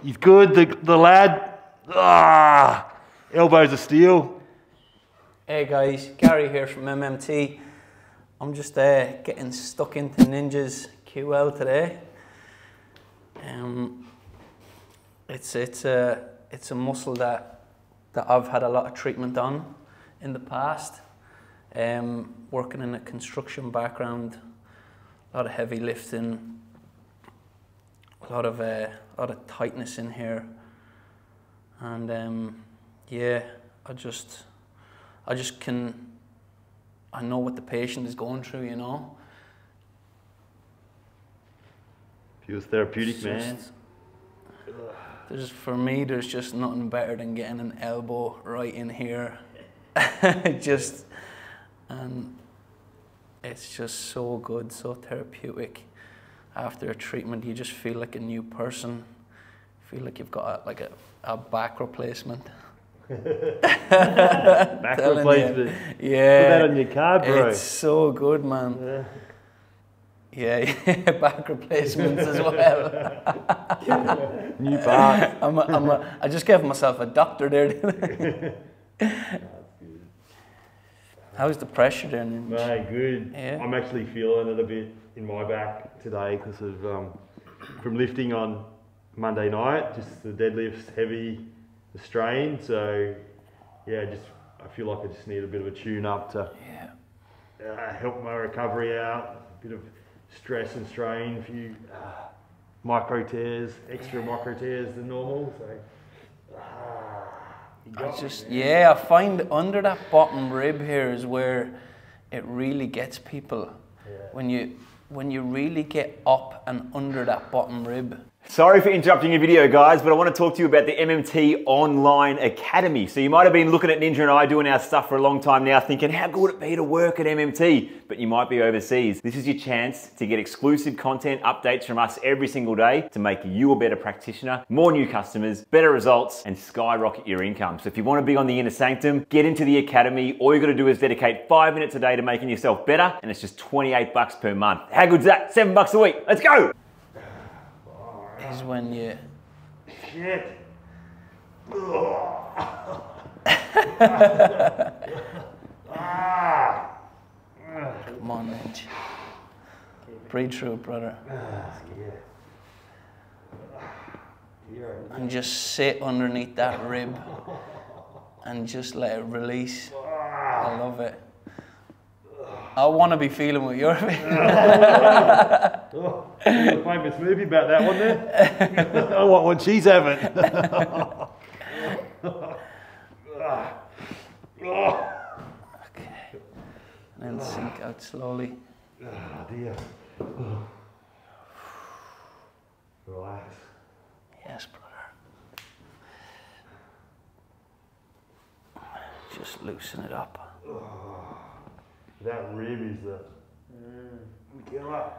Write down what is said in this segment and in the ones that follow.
He's good, the lad. Ah, elbows of steel. Hey guys, Gary here from MMT. I'm just getting stuck into Ninja's QL today. It's a muscle that I've had a lot of treatment on in the past. Working in a construction background, a lot of heavy lifting, a lot of tightness in here, and yeah, I know what the patient is going through, you know. Feels therapeutic, man. For me, there's just nothing better than getting an elbow right in here. And it's just so good, so therapeutic. After a treatment, you just feel like a new person. Feel like you've got a back replacement. Back replacement. Yeah. Put that on your card, bro. It's so good, man. Yeah, back replacements as well. New parts. I just gave myself a doctor there, didn't I? How's the pressure there, Ninja? Mate, good. Yeah. I'm actually feeling it a bit in my back today because of from lifting on Monday night. Just the deadlift's heavy, the strain. So yeah, I feel like I just need a bit of a tune up to help my recovery out. A bit of stress and strain, a few micro tears, extra micro tears than normal. So. I find under that bottom rib here is where it really gets people. Yeah. When you really get up and under that bottom rib. Sorry for interrupting your video, guys, but I want to talk to you about the MMT Online Academy. So you might have been looking at Ninja and I doing our stuff for a long time now, thinking, how good would it be to work at MMT? But you might be overseas. This is your chance to get exclusive content updates from us every single day to make you a better practitioner, more new customers, better results, and skyrocket your income. So if you want to be on the inner sanctum, get into the Academy. All you got to do is dedicate 5 minutes a day to making yourself better, and it's just $28 per month. How good's that? $7 a week. Let's go! Is when you... Shit. Come on, Ninja. Breathe through it, brother. And just sit underneath that rib and just let it release. I love it. I want to be feeling what you're feeling. There's a famous movie about that one there. I want what she's having. Okay. And then sink out slowly. Oh dear. Relax. Yes, brother. Just loosen it up. That rib is the killer.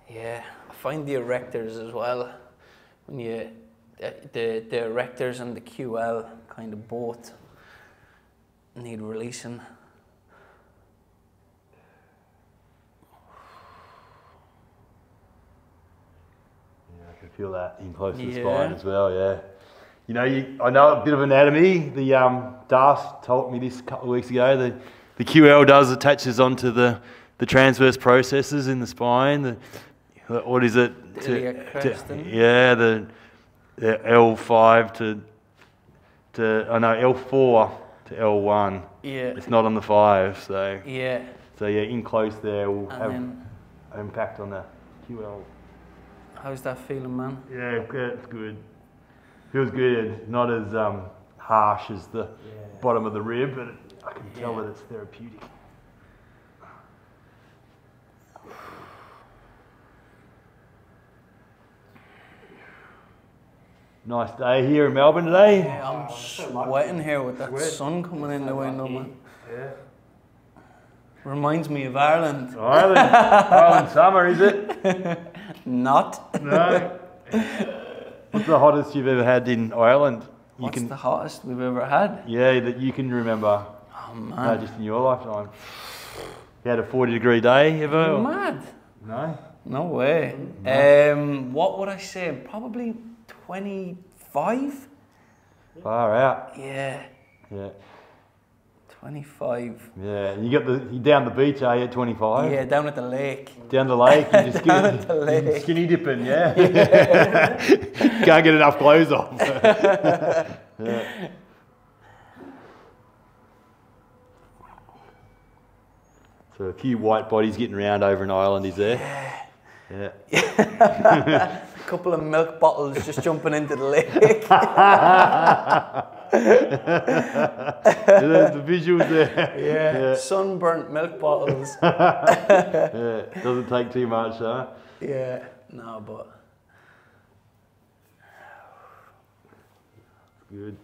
Yeah, I find the erectors as well. When the erectors and the QL kind of both need releasing. Yeah, I can feel that in close to the spine as well. Yeah. You know, I know a bit of anatomy. The Das told me this a couple of weeks ago. The QL does attaches onto the transverse processes in the spine. What is it? Yeah, the L5 to L4 to L1. Yeah. It's not on the 5, so yeah. So yeah, in close there will have an impact on the QL. How's that feeling, man? Yeah, it's good. Feels good. Not as harsh as the bottom of the rib, but I can tell that it's therapeutic. Nice day here in Melbourne today. Yeah, I'm sweating here with that sun coming in the window, man. Yeah. Reminds me of Ireland. Ireland summer, is it? Not. No. What's the hottest you've ever had in Ireland? What's the hottest we've ever had? Yeah, that you can remember. Oh man. No, just in your lifetime. You had a 40-degree day ever? You're mad. No? No way. What would I say? Probably 25? Far out. Yeah, Yeah. 25. Yeah, and you down the beach, are you, at 25? Yeah, down at the lake. Down the lake, you just Down at the lake. skinny dipping, yeah? Can't get enough clothes off. Yeah. So a few white bodies getting around over an island, is there? Yeah. A couple of milk bottles just jumping into the lake. The visuals there. Yeah. Sunburnt milk bottles. Yeah. Doesn't take too much, huh? Yeah, no, but Good.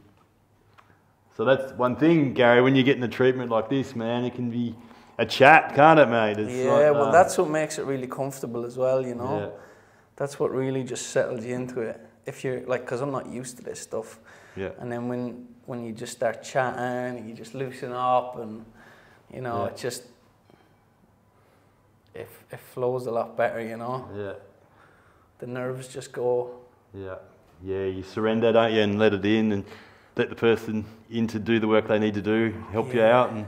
So that's one thing, Gary, when you get in a treatment like this, man, it can be a chat, can't it, mate? It's yeah, well, that's what makes it really comfortable as well, you know? Yeah. That's what really just settles you into it. If you're, like, because I'm not used to this stuff. Yeah. And then when you just start chatting and you just loosen up and, you know, it just, it flows a lot better, you know? Yeah. The nerves just go. Yeah. Yeah, you surrender, don't you, and let it in and let the person in to do the work they need to do, help you out. And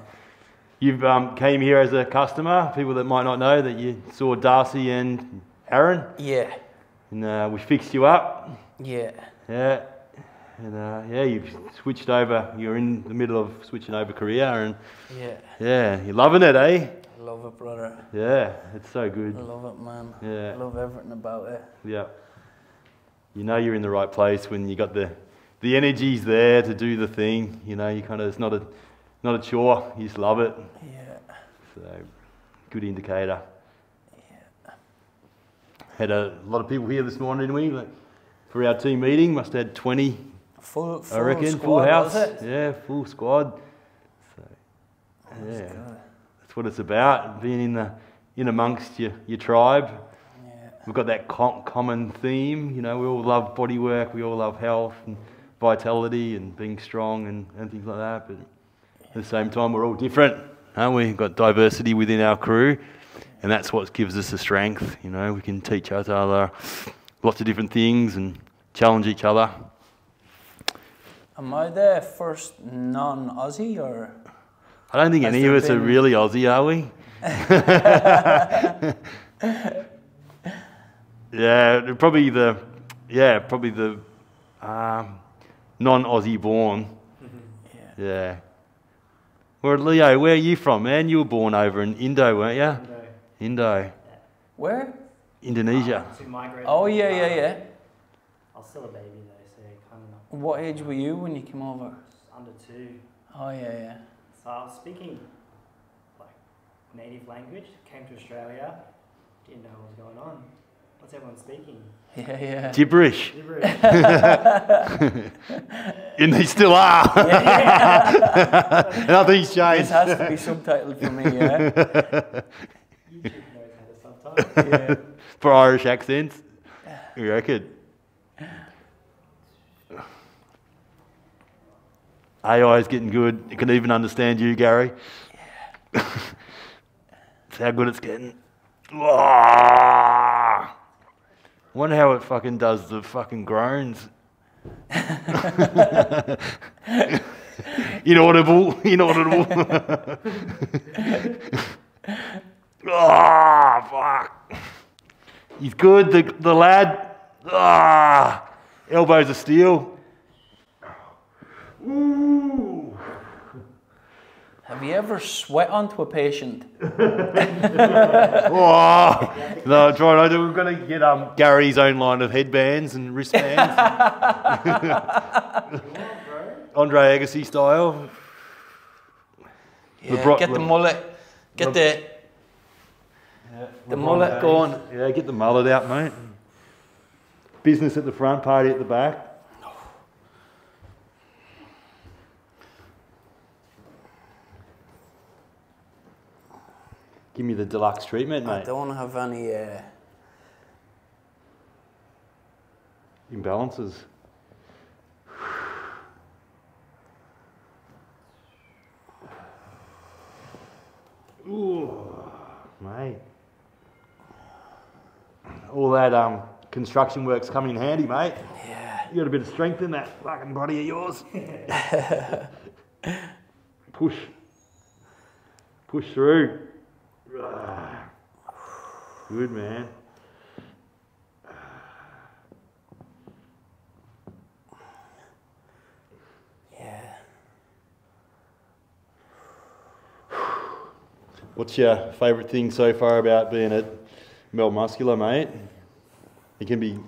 you've came here as a customer, people that might not know that you saw Darcy and Aaron. Yeah. And we fixed you up. Yeah. Yeah. And yeah, you've switched over, you're in the middle of switching over career and yeah, you're loving it, eh? I love it, brother. Yeah, it's so good. I love it, man. Yeah. I love everything about it. Yeah. You know you're in the right place when you got the energy's there to do the thing. You know, you kind of, it's not a chore, you just love it. Yeah. So, good indicator. Yeah. Had a lot of people here this morning, didn't we? Like, for our team meeting, must have had 20, Full I reckon, squad, full house. was it? Yeah, full squad. So, yeah, that's what it's about, being in amongst your tribe. Yeah. We've got that common theme, you know, we all love bodywork, we all love health and vitality and being strong and things like that, but at the same time we're all different, aren't we? We've got diversity within our crew, and that's what gives us the strength, you know, we can teach each other lots of different things and challenge each other. Am I the first non-Aussie or? I don't think any of us are really Aussie, are we? Yeah, probably the non-Aussie born. Yeah. Well, Leo, where are you from, man? You were born over in Indo, weren't you? Indo. Where? Indonesia. Oh, yeah. I was still a baby though, so kind of not. What age were you when you came over? Under 2. Oh, yeah. So I was speaking like native language, came to Australia, didn't know what was going on. What's everyone speaking? Yeah. Gibberish. Gibberish. And they still are. Nothing's changed. This has to be subtitled for me, yeah? YouTube knows how to subtitle. Yeah. For Irish accents, you reckon? AI is getting good. It can even understand you, Gary. Yeah. That's how good it's getting. I wonder how it fucking does the fucking groans. Inaudible. Fuck. He's good, the lad. Elbows of steel. Ooh. Have you ever sweat onto a patient? No, try not. We're going to get Gary's own line of headbands and wristbands. Andre Agassi style. Yeah, get the mullet. Get the mullet going. Yeah, get the mullet out, mate. Business at the front, party at the back. Give me the deluxe treatment, mate. I don't have any imbalances. Ooh, mate. all that construction work's coming in handy, mate. Yeah. You got a bit of strength in that fucking body of yours. Push through. Good, man. Yeah. What's your favourite thing so far about being at Mel Muscular, mate? It can be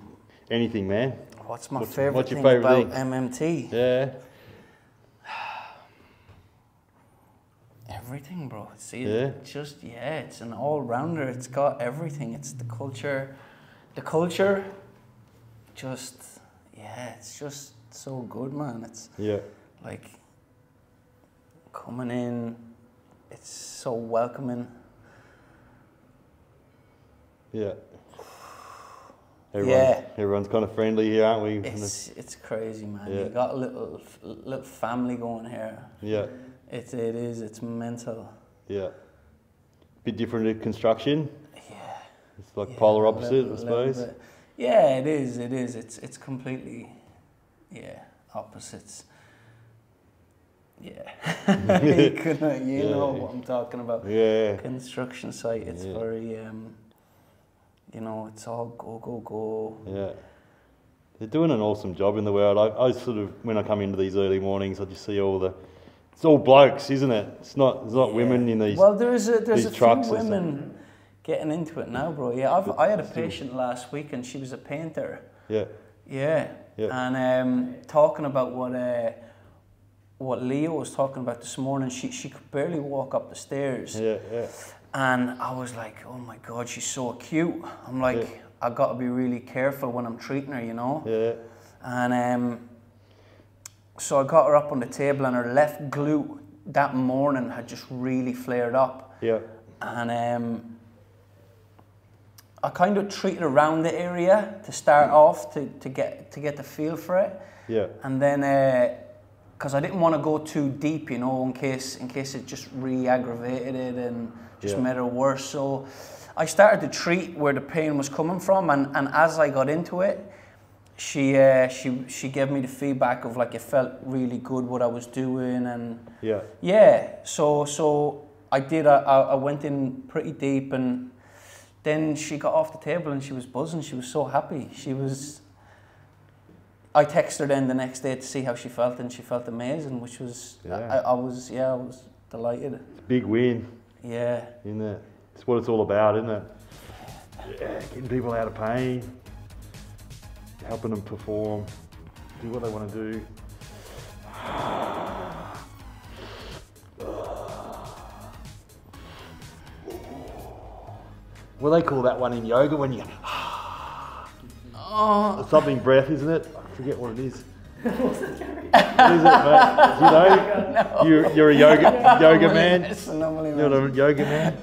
anything, man. What's my favourite thing favourite about thing? MMT? Yeah. Everything, bro. See, Yeah. it's an all-rounder. It's got everything. It's the culture. The culture, it's just so good, man. It's like coming in, it's so welcoming. Yeah. Yeah. Everyone's kind of friendly here, aren't we? It's crazy, man. Yeah. You got a little family going here. Yeah. It is. It's mental. Yeah. Bit different to construction. Yeah. It's like polar opposite, I suppose. Bit. Yeah, it is. It's completely, opposites. Yeah. you know what I'm talking about. Yeah. Construction site. It's very, it's all go. Yeah. They're doing an awesome job in the world. I sort of, when I come into these early mornings, I just see it's all blokes, isn't it? There's not women in these. Well, there's a few trucks women getting into it now, bro. Yeah, I had a patient last week and she was a painter. Yeah. Yeah. And talking about what Leo was talking about this morning, she could barely walk up the stairs. Yeah. And I was like, oh my God, she's so cute. I'm like, I got to be really careful when I'm treating her, you know? Yeah. And so I got her up on the table and her left glute that morning had just really flared up. Yeah. And I kind of treated around the area to start off to get the feel for it. Yeah. And then, because I didn't want to go too deep, you know, in case it just re-aggravated it and just made it worse. So I started to treat where the pain was coming from, and as I got into it, she gave me the feedback of like it felt really good what I was doing, and so I did. I went in pretty deep, and then she got off the table and she was buzzing. She was so happy. I texted her then the next day to see how she felt, and she felt amazing, which was I was delighted. It's a big win. Yeah. Isn't it? It's what it's all about, isn't it? Yeah, getting people out of pain, helping them perform, do what they want to do. Well, they call that one in yoga when you something breath, isn't it? I forget what it is. What is it, mate? You know, you're a yoga man. You're a yoga man.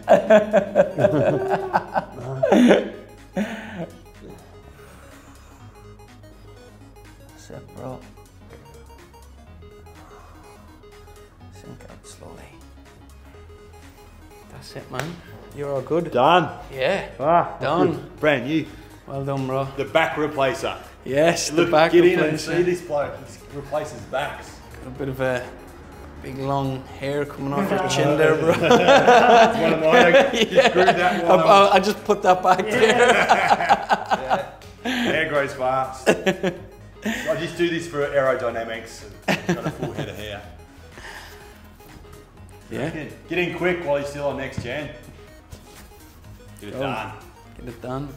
That's it, bro. Sink out slowly. That's it, man. You're all good. Done. Yeah. Done. Done. Brand new. Well done, bro. The back replacer. Yes, Look, the back get replacer. in and see this bloke. He replaces backs. Got a bit of a big long hair coming off your chin there, bro. One of mine. I just grew that one. I just put that back there. Hair grows fast. I just do this for aerodynamics. And got a full head of hair. Yeah. Get in quick while you're still on next gen. Get it done. Get it done.